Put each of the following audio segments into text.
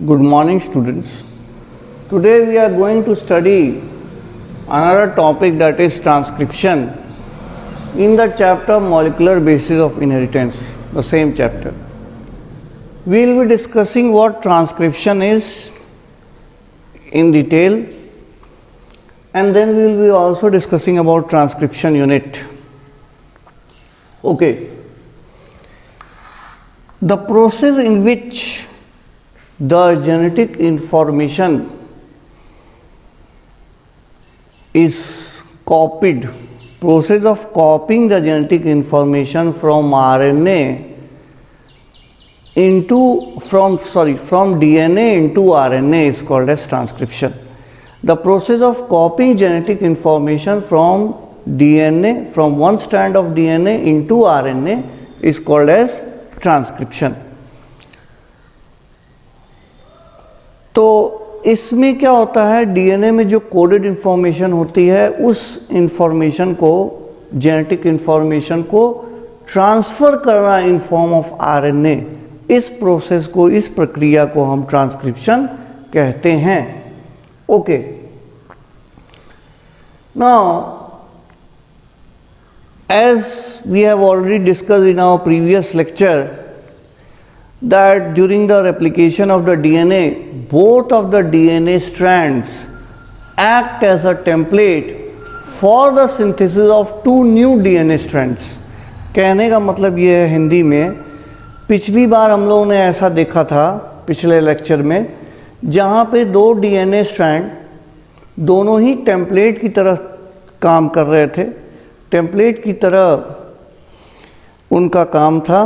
Good morning, students. Today we are going to study another topic, that is transcription, in the chapter Molecular Basis of Inheritance, the same chapter. We will be discussing what transcription is in detail, and then we will be also discussing about transcription unit. Okay. The process in which the genetic information is copied, process of copying the genetic information from RNA from DNA into RNA is called as transcription. The process of copying genetic information from DNA, from one strand of DNA into RNA is called as transcription. तो इसमें क्या होता है, DNA में जो coded information होती है उस इंफॉर्मेशन को, जेनेटिक इंफॉर्मेशन को ट्रांसफर करना इन फॉर्म ऑफ आरएनए, इस प्रोसेस को, इस प्रक्रिया को हम ट्रांसक्रिप्शन कहते हैं. Okay. Now as we have already discussed in our previous lecture that during the replication of the DNA, both of the DNA strands act as a template for the synthesis of two new DNA strands. कहने का मतलब ये है हिंदी में, पिछली बार हम लोगों ने ऐसा देखा था पिछले लेक्चर में, जहाँ पे दो DNA स्ट्रैंड दोनों ही टेम्पलेट की तरह काम कर रहे थे, टेम्पलेट की तरह उनका काम था,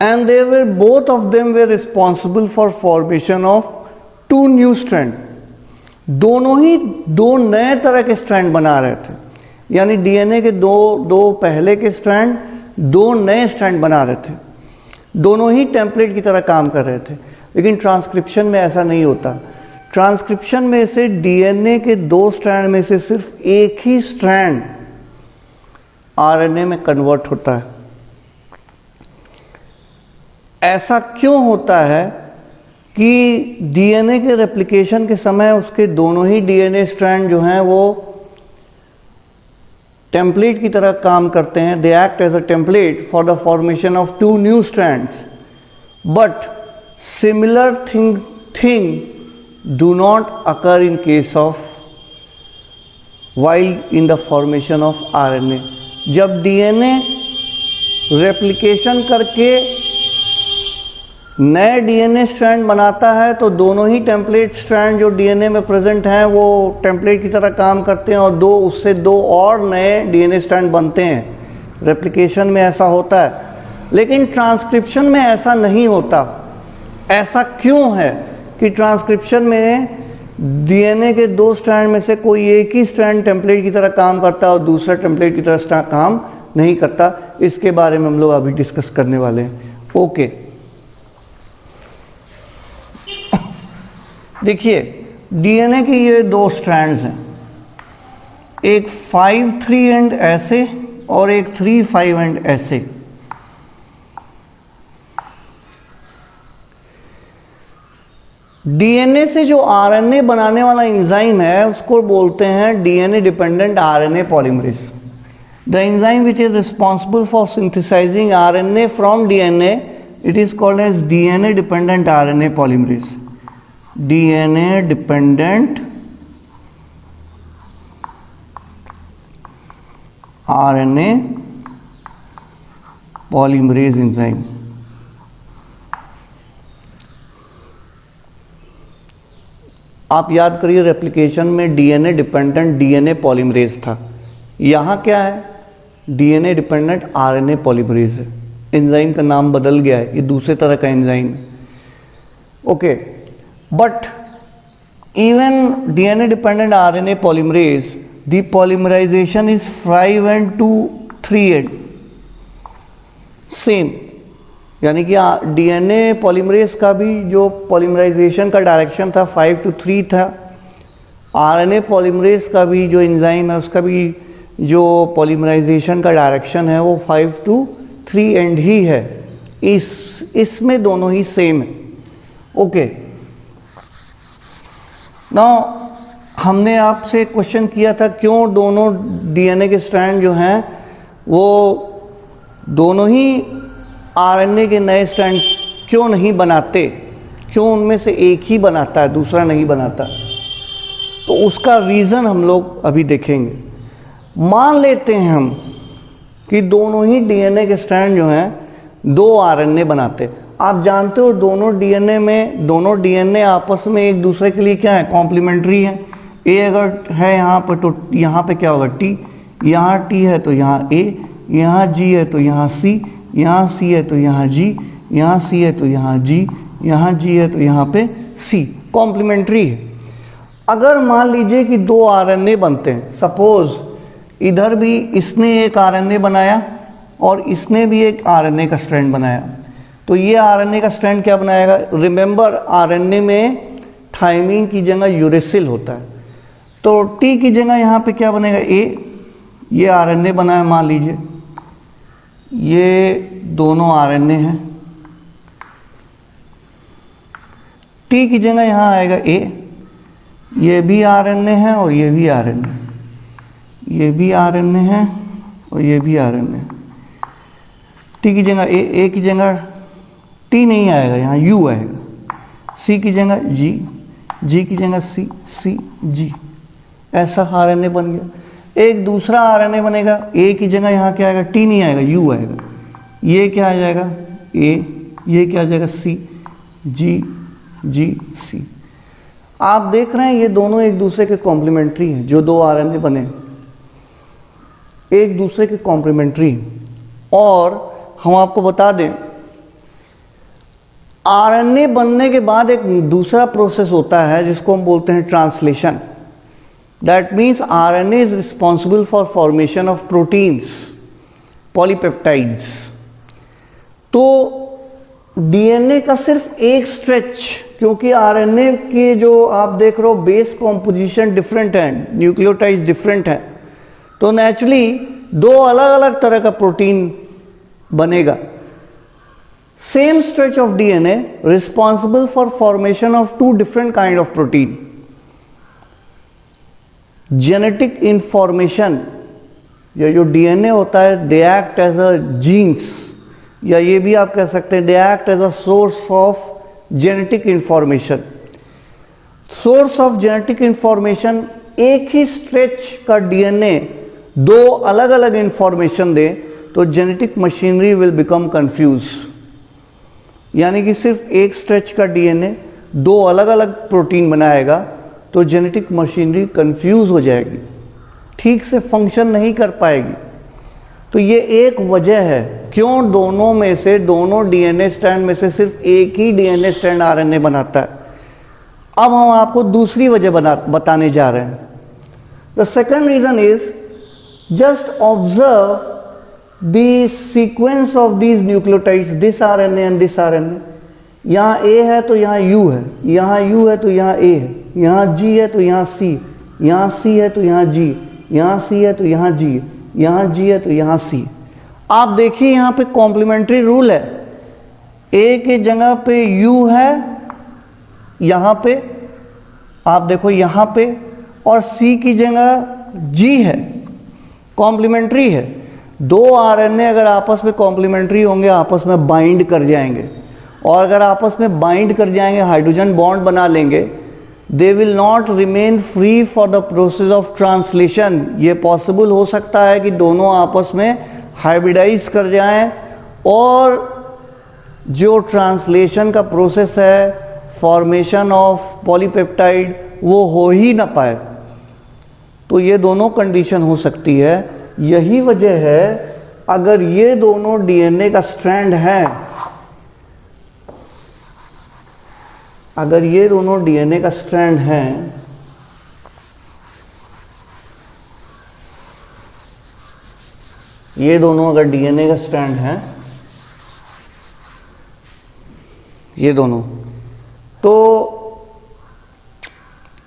and they were, both of them were responsible for formation of two new strand. दोनों ही दो नए तरह के स्ट्रैंड बना रहे थे, यानी डीएनए के दो पहले के स्ट्रैंड, दो नए स्ट्रैंड बना रहे थे, दोनों ही टेम्पलेट की तरह काम कर रहे थे. लेकिन ट्रांसक्रिप्शन में ऐसा नहीं होता. ट्रांसक्रिप्शन में से डीएनए के दो स्ट्रैंड में से सिर्फ एक ही स्ट्रैंड आरएनए में कन्वर्ट होता है. ऐसा क्यों होता है कि डीएनए के रेप्लिकेशन के समय उसके दोनों ही डीएनए स्ट्रैंड जो हैं वो टेम्पलेट की तरह काम करते हैं. They act as a template for the formation of two new strands, but similar thing do not occur in case of while in the formation of RNA. जब डीएनए रेप्लिकेशन करके नए डीएनए स्ट्रैंड बनाता है तो दोनों ही template strand जो DNA में प्रेजेंट हैं वो टेम्पलेट की तरह काम करते हैं और उससे दो और नए डीएनए स्ट्रैंड बनते हैं. रेप्लिकेशन में ऐसा होता है, लेकिन ट्रांसक्रिप्शन में ऐसा नहीं होता. ऐसा क्यों है कि ट्रांसक्रिप्शन में डीएनए के दो स्ट्रैंड में से कोई एक ही स्ट्रैंड टेम्पलेट की तरह काम करता है और दूसरा टेम्पलेट की तरह काम नहीं करता? इसके बारे में हम लोग अभी डिस्कस करने वाले हैं. ओके. देखिए, डीएनए के ये दो स्ट्रैंड्स हैं, एक 5' एंड ऐसे और एक 3' एंड ऐसे. डीएनए से जो आरएनए बनाने वाला एंजाइम है उसको बोलते हैं DNA dependent RNA polymerase. The enzyme which is responsible for synthesising RNA from DNA, it is called as DNA dependent RNA polymerase. DNA dependent RNA polymerase enzyme. आप याद करिए, रेप्लिकेशन में डीएनए डिपेंडेंट डीएनए पॉलीमरेज था. यहां क्या है? DNA dependent RNA polymerase है. Enzyme का नाम बदल गया है, ये दूसरे तरह का एंजाइम है. Okay. But even DNA dependent RNA polymerase, the polymerization is 5' to 3'. Same, यानी कि डीएनए पॉलीमरेज का भी जो पॉलीमराइजेशन का डायरेक्शन था 5 to 3 था. आरएनए पॉलीमरेज का भी जो एंजाइम है उसका भी जो पॉलीमराइजेशन का डायरेक्शन है वो 5 to 3 ही है. इसमें दोनों ही सेम है. ओके, नाउ हमने आपसे क्वेश्चन किया था क्यों दोनों डीएनए के स्ट्रैंड जो हैं वो दोनों ही आरएनए के नए स्ट्रैंड क्यों नहीं बनाते, क्यों उनमें से एक ही बनाता है दूसरा नहीं बनाता। तो उसका रीजन हम लोग अभी देखेंगे। मान लेते हैं हम कि दोनों ही डीएनए के स्ट्रैंड जो हैं दो आरएनए बनाते। आप जानते हो दोनों डीएनए आपस में एक दूसरे के लिए क्या है, कॉम्प्लीमेंट्री है। ए अगर है यहाँ पर तो यहाँ पे क्या होगा टी, यहाँ टी है तो यहाँ ए, यहाँ जी है तो यहाँ सी, यहाँ सी है तो यहाँ जी, यहाँ सी है तो यहाँ जी, यहाँ जी है तो यहाँ पे सी, कॉम्प्लीमेंट्री है। अगर मान लीजिए कि दो आरएनए बनते हैं, सपोज इधर भी इसने एक आरएनए बनाया और इसने भी एक आरएनए का स्ट्रैंड बनाया, तो ये आरएनए का स्ट्रैंड क्या बनाएगा। रिमेंबर आरएनए में थायमीन की जगह यूरेसिल होता है, तो टी की जगह यहाँ पे क्या बनेगा ए, ये आरएनए बना है, मान लीजिए ये दोनों आरएनए हैं, टी की जगह यहाँ आएगा ए, ये भी आरएनए है और ये भी आरएनए, ये भी आरएनए है और ये भी आरएनए। टी की जगह ए की जगह टी नहीं आएगा, यहाँ यू आएगा, सी की जगह जी, जी की जगह सी, सी जी, ऐसा आरएनए बन गया। एक दूसरा आरएनए बनेगा, ए की जगह यहाँ क्या आएगा, टी नहीं आएगा, यू आएगा, ये क्या आ जाएगा ए, ये क्या आ जाएगा सी, जी जी सी। आप देख रहे हैं ये दोनों एक दूसरे के कॉम्प्लीमेंट्री हैं, जो दो आरएनए बने एक दूसरे के कॉम्प्लीमेंट्री। और हम आपको बता दें आरएनए बनने के बाद एक दूसरा प्रोसेस होता है जिसको हम बोलते हैं translation. That means RNA is responsible for formation of proteins, polypeptides. तो डीएनए का सिर्फ एक स्ट्रेच, क्योंकि आरएनए के जो आप देख रहे हो बेस कॉम्पोजिशन डिफरेंट है, न्यूक्लियोटाइड्स डिफरेंट है, तो नेचुरली दो अलग अलग तरह का प्रोटीन बनेगा। Same stretch of DNA responsible for formation of two different kind of protein. Genetic information, ये जो डीएनए होता है they act as a genes, या ये भी आप कह सकते हैं they act as a source of genetic information. Source of genetic information, एक ही स्ट्रेच का डीएनए दो अलग अलग इंफॉर्मेशन दे तो genetic machinery will become confuse. यानी कि सिर्फ एक स्ट्रेच का डीएनए दो अलग अलग प्रोटीन बनाएगा तो जेनेटिक मशीनरी कंफ्यूज हो जाएगी, ठीक से फंक्शन नहीं कर पाएगी। तो ये एक वजह है क्यों दोनों डीएनए स्ट्रैंड में से सिर्फ एक ही डीएनए स्ट्रैंड आरएनए बनाता है। अब हम आपको दूसरी वजह बताने जा रहे हैं। The second reason is just observe the sequence of these nucleotides, this RNA and this RNA. यहां ए है तो यहां यू है, यहां यू है तो यहां ए है, यहां जी है तो यहां सी, यहां सी है तो यहां जी, यहां सी है तो यहां जी, यहां जी है तो यहां सी। आप देखिए यहां पे कॉम्प्लीमेंट्री रूल है, ए के जगह पे यू है, यहां पे आप देखो यहां पे, और सी की जगह जी है, कॉम्प्लीमेंट्री है। दो आरएनए अगर आपस में कॉम्प्लीमेंट्री होंगे आपस में बाइंड कर जाएंगे, और अगर आपस में बाइंड कर जाएंगे हाइड्रोजन बॉन्ड बना लेंगे, they will not remain free for the process of translation. ये पॉसिबल हो सकता है कि दोनों आपस में हाइब्रिडाइज कर जाएं और जो ट्रांसलेशन का प्रोसेस है, फॉर्मेशन ऑफ पॉलीपेप्टाइड, वो हो ही ना पाए। तो ये दोनों कंडीशन हो सकती है। यही वजह है अगर ये दोनों डीएनए का स्ट्रैंड है, अगर ये दोनों डीएनए का स्ट्रैंड है, ये दोनों अगर डीएनए का स्ट्रैंड है, ये दोनों, तो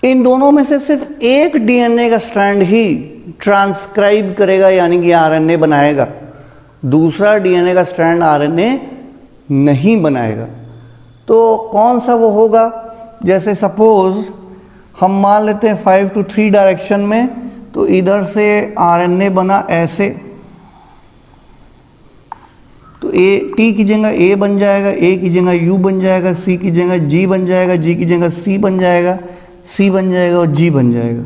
इन दोनों में से सिर्फ एक डीएनए का स्ट्रैंड ही ट्रांसक्राइब करेगा, यानी कि आरएनए बनाएगा, दूसरा डीएनए का स्ट्रैंड आरएनए नहीं बनाएगा। तो कौन सा वो होगा? जैसे सपोज हम मान लेते हैं 5 to 3 डायरेक्शन में, तो इधर से आरएनए बना ऐसे, तो टी की जगह ए बन जाएगा, ए की जगह यू बन जाएगा, सी की जगह जी बन जाएगा, जी की जगह सी बन जाएगा, सी बन जाएगा और जी बन जाएगा।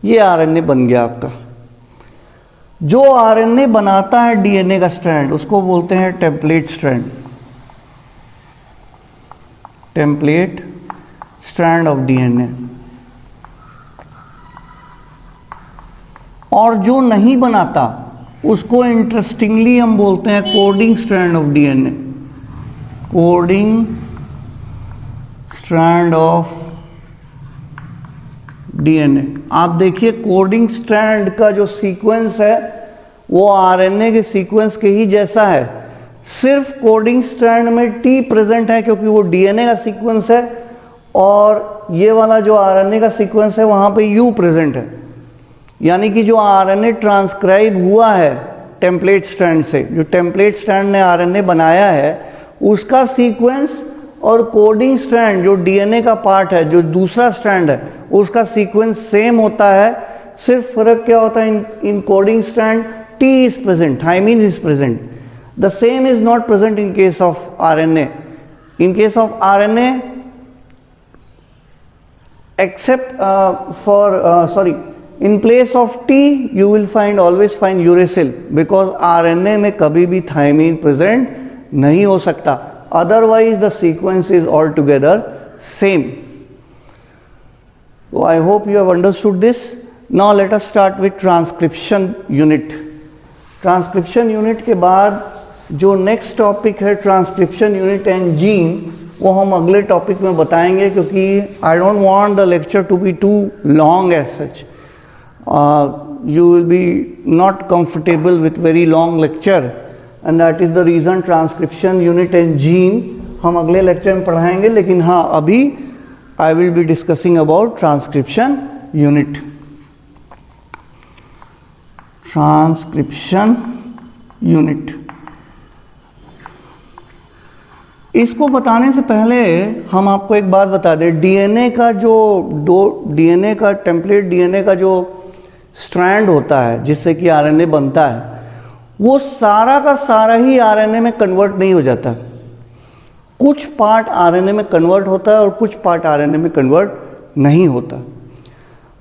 ये आरएनए बन गया आपका। जो आरएनए बनाता है डीएनए का स्ट्रैंड, उसको बोलते हैं template strand, template strand of DNA. और जो नहीं बनाता उसको इंटरेस्टिंगली हम बोलते हैं coding strand of DNA, coding strand of DNA. आप देखिए कोडिंग स्ट्रैंड का जो सीक्वेंस है वो आरएनए के सीक्वेंस के ही जैसा है, सिर्फ कोडिंग स्ट्रैंड में टी प्रेजेंट है क्योंकि वो डीएनए का सीक्वेंस है, और ये वाला जो आरएनए का सीक्वेंस है वहां पे यू प्रेजेंट है। यानी कि जो आरएनए ट्रांसक्राइब हुआ है टेम्पलेट स्ट्रैंड से, जो टेम्पलेट स्ट्रैंड ने आरएनए बनाया है, उसका सीक्वेंस और कोडिंग स्ट्रैंड जो डीएनए का पार्ट है, जो दूसरा स्ट्रैंड है, उसका सीक्वेंस सेम होता है। सिर्फ फर्क क्या होता है, in coding strand T is present, thymine is present, the same is not present in case of RNA. In case of RNA except in place of T you will always find uracil, because RNA में कभी भी thymine present नहीं हो सकता, otherwise the sequence is altogether same. So I hope you have understood this. Now let us start with transcription unit. Transcription unit के बाद जो next topic है ट्रांसक्रिप्शन यूनिट एंड जीन, वो हम अगले टॉपिक में बताएंगे, क्योंकि I don't want the lecture to be too long as such. You will be not comfortable with very long lecture, and that is the reason transcription unit and gene हम अगले lecture में पढ़ाएंगे. लेकिन हाँ, अभी I will be discussing about transcription unit. Transcription unit, इसको बताने से पहले हम आपको एक बात बता दें. डीएनए का जो डीएनए का टेम्पलेट डीएनए का जो स्ट्रैंड होता है जिससे कि आरएनए बनता है, वो सारा का सारा ही आरएनए में कन्वर्ट नहीं हो जाता. कुछ पार्ट आरएनए में कन्वर्ट होता है और कुछ पार्ट आरएनए में कन्वर्ट नहीं होता.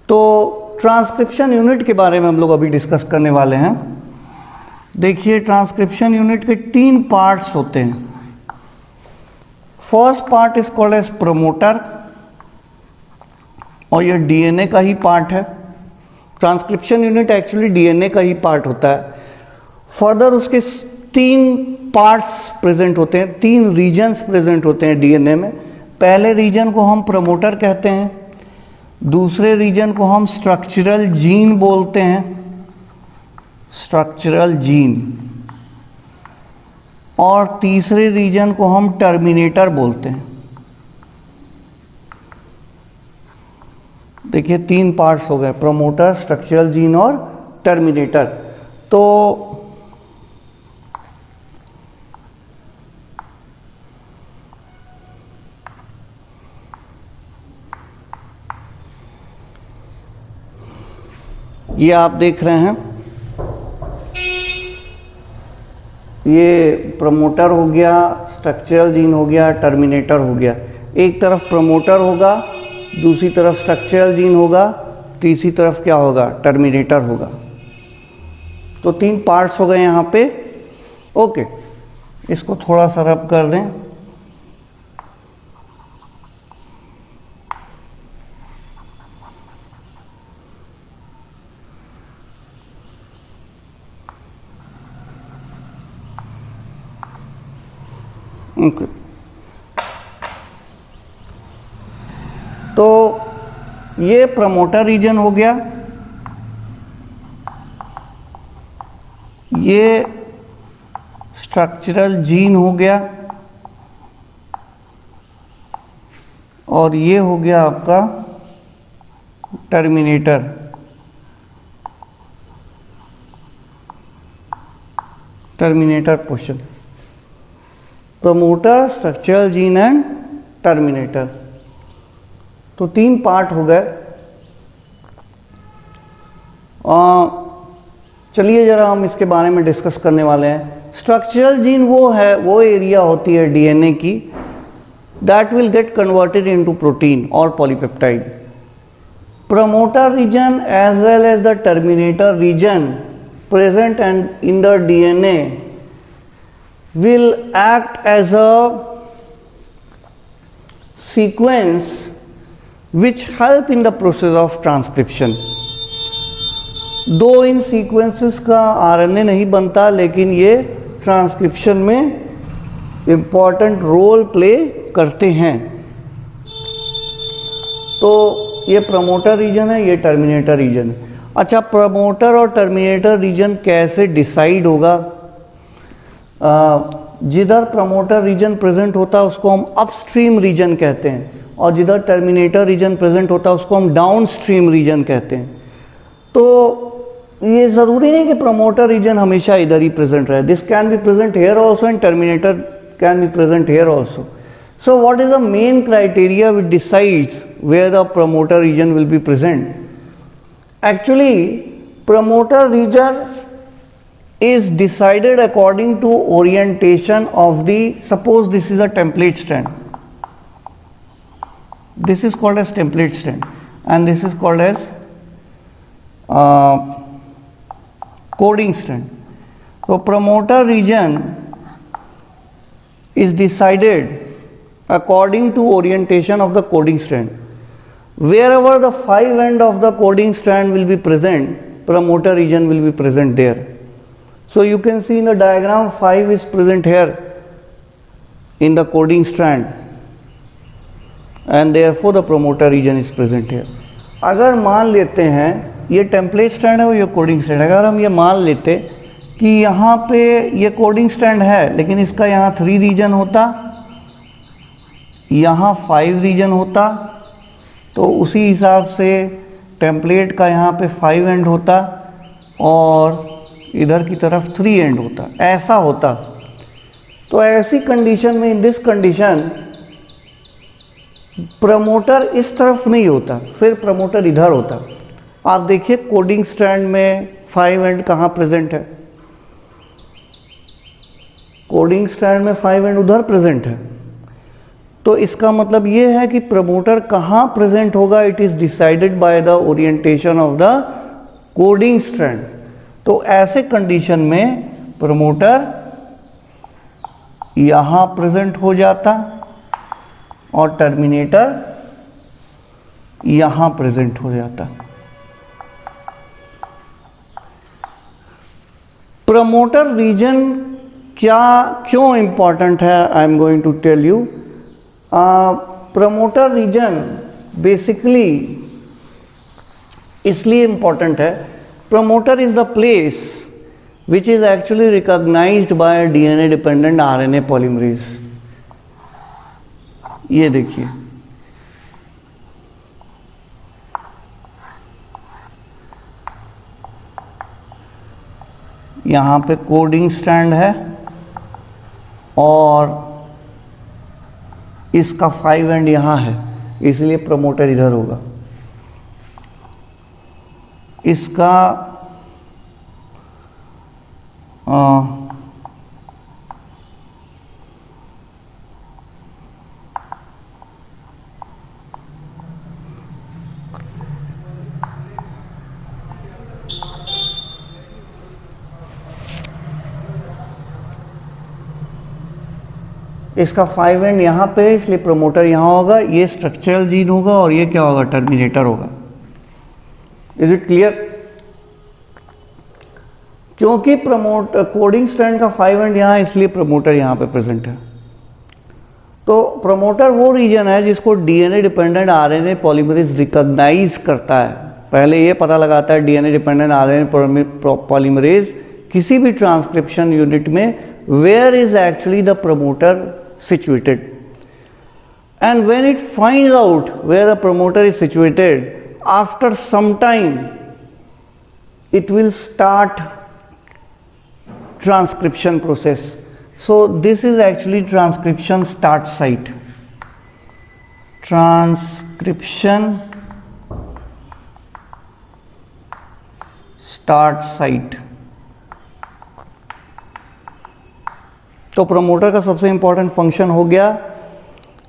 तो ट्रांसक्रिप्शन यूनिट के बारे में हम लोग अभी डिस्कस करने वाले हैं. देखिए, ट्रांसक्रिप्शन यूनिट के 3 पार्ट्स होते हैं. First part is called as promoter, और ये डीएनए का ही पार्ट है. ट्रांसक्रिप्शन यूनिट एक्चुअली डीएनए का ही पार्ट होता है. फर्दर उसके 3 पार्ट्स प्रेजेंट होते हैं, 3 रीजन्स प्रेजेंट होते हैं डीएनए में. पहले रीजन को हम प्रमोटर कहते हैं, दूसरे रीजन को हम स्ट्रक्चरल जीन बोलते हैं, स्ट्रक्चरल जीन, और तीसरे रीजन को हम टर्मिनेटर बोलते हैं. देखिए 3 पार्ट्स हो गए, प्रमोटर, स्ट्रक्चरल जीन और टर्मिनेटर. तो ये आप देख रहे हैं, ये प्रमोटर हो गया, स्ट्रक्चरल जीन हो गया, टर्मिनेटर हो गया. एक तरफ प्रमोटर होगा, दूसरी तरफ स्ट्रक्चरल जीन होगा, तीसरी तरफ क्या होगा, टर्मिनेटर होगा. तो 3 पार्ट्स हो गए यहां पे. ओके, इसको थोड़ा सा रब कर दें. ओके, तो ये प्रमोटर रीजन हो गया, ये स्ट्रक्चरल जीन हो गया, और ये हो गया आपका terminator. Terminator portion. Promoter, structural gene and terminator. तो 3 पार्ट हो गए। चलिए जरा हम इसके बारे में डिस्कस करने वाले हैं। स्ट्रक्चरल जीन वो एरिया होती है डीएनए की that will get converted into protein और polypeptide. Promoter region as well as the terminator region present and in the DNA will act as a sequence which help in the process of transcription। दो इन sequences का RNA नहीं बनता, लेकिन ये transcription में important role play करते हैं। तो ये प्रमोटर रीजन है, ये टर्मिनेटर रीजन है। अच्छा, प्रमोटर और टर्मिनेटर रीजन कैसे डिसाइड होगा? जिधर प्रमोटर रीजन प्रेजेंट होता है उसको हम अपस्ट्रीम रीजन कहते हैं, और जिधर टर्मिनेटर रीजन प्रेजेंट होता है उसको हम डाउनस्ट्रीम रीजन कहते हैं। तो ये जरूरी नहीं कि प्रमोटर रीजन हमेशा इधर ही प्रेजेंट रहे। This can be present here also and terminator can be present here also. So what is the main criteria which decides where the promoter region will be present? Actually promoter region is decided according to orientation of the, suppose this is a template strand, this is called as template strand and this is called as coding strand. So promoter region is decided according to orientation of the coding strand. Wherever the 5 end of the coding strand will be present, promoter region will be present there. So you can see in the diagram 5 is present here in the coding strand and therefore the promoter region is present here. अगर मान लेते हैं ये template strand है और ये coding strand, अगर हम ये मान लेते कि यहाँ पे ये कोडिंग स्ट्रैंड है लेकिन इसका यहाँ 3 रीजन होता, यहाँ 5 रीजन होता, तो उसी हिसाब से टेम्पलेट का यहाँ पे 5 एंड होता और इधर की तरफ 3 एंड होता, ऐसा होता। तो ऐसी कंडीशन में, इन दिस कंडीशन, प्रमोटर इस तरफ नहीं होता, फिर प्रमोटर इधर होता। आप देखिए कोडिंग स्ट्रैंड में 5 एंड कहाँ प्रेजेंट है? कोडिंग स्ट्रैंड में 5 एंड उधर प्रेजेंट है। तो इसका मतलब ये है कि प्रमोटर कहाँ प्रेजेंट होगा, it is decided by the orientation of the coding strand. तो ऐसे कंडीशन में प्रमोटर यहां प्रेजेंट हो जाता और टर्मिनेटर यहां प्रेजेंट हो जाता। प्रमोटर रीजन क्यों इंपॉर्टेंट है, I am going to tell you. Promoter region basically इसलिए इंपॉर्टेंट है, promoter is the place which is actually recognized by a DNA dependent RNA polymerase। ये देखिए, यहां पे कोडिंग स्ट्रैंड है और इसका 5 एंड यहां है, इसलिए प्रमोटर इधर होगा। इसका इसका 5 एंड यहां पे, इसलिए प्रमोटर यहां होगा, ये स्ट्रक्चरल जीन होगा और ये क्या होगा, टर्मिनेटर होगा। Is it clear? क्योंकि कोडिंग स्ट्रैंड का 5 एंड यहां, इसलिए प्रमोटर यहां पे प्रेजेंट है। तो प्रमोटर वो रीजन है जिसको DNA dependent RNA polymerase recognise करता है। पहले ये पता लगाता है डीएनए डिपेंडेंट आरएनए पॉलीमरेज किसी भी ट्रांसक्रिप्शन यूनिट में where is actually the promoter situated, and when it finds out where the promoter is situated, after some time it will start transcription process। So this is actually transcription start site. Transcription start site. तो promoter का सबसे important function हो गया,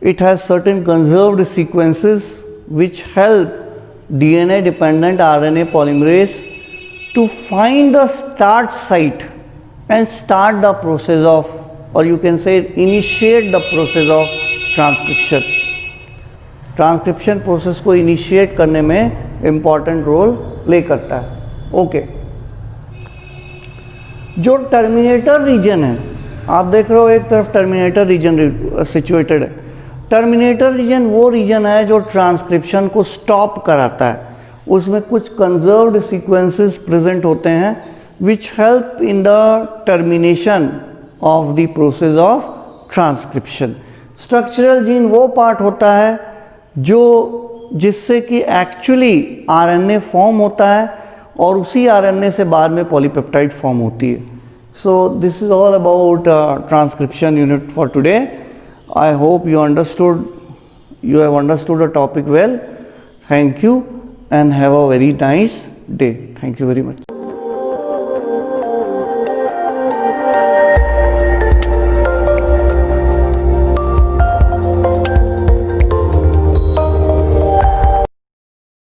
it has certain conserved sequences which help DNA dependent RNA polymerase to find the start site and start the process of, or you can say initiate the process of transcription. Transcription process को initiate करने में important role play करता है. Okay, जो terminator reason है, आप देख रहे हो एक तरफ टर्मिनेटर रीजन सिचुएटेड है. टर्मिनेटर रीजन वो रीजन है जो ट्रांसक्रिप्शन को स्टॉप कराता है. उसमें कुछ कंजर्व्ड सीक्वेंसेस प्रेजेंट होते हैं which help in the termination of the process of transcription. Structural gene वो पार्ट होता है जो जिससे कि एक्चुअली आरएनए फॉर्म होता है और उसी आरएनए से बाद में पॉलीपेप्टाइड फॉर्म होती है. So this is all about transcription unit for today. I hope you have understood the topic well. Thank you and have a very nice day. Thank you very much.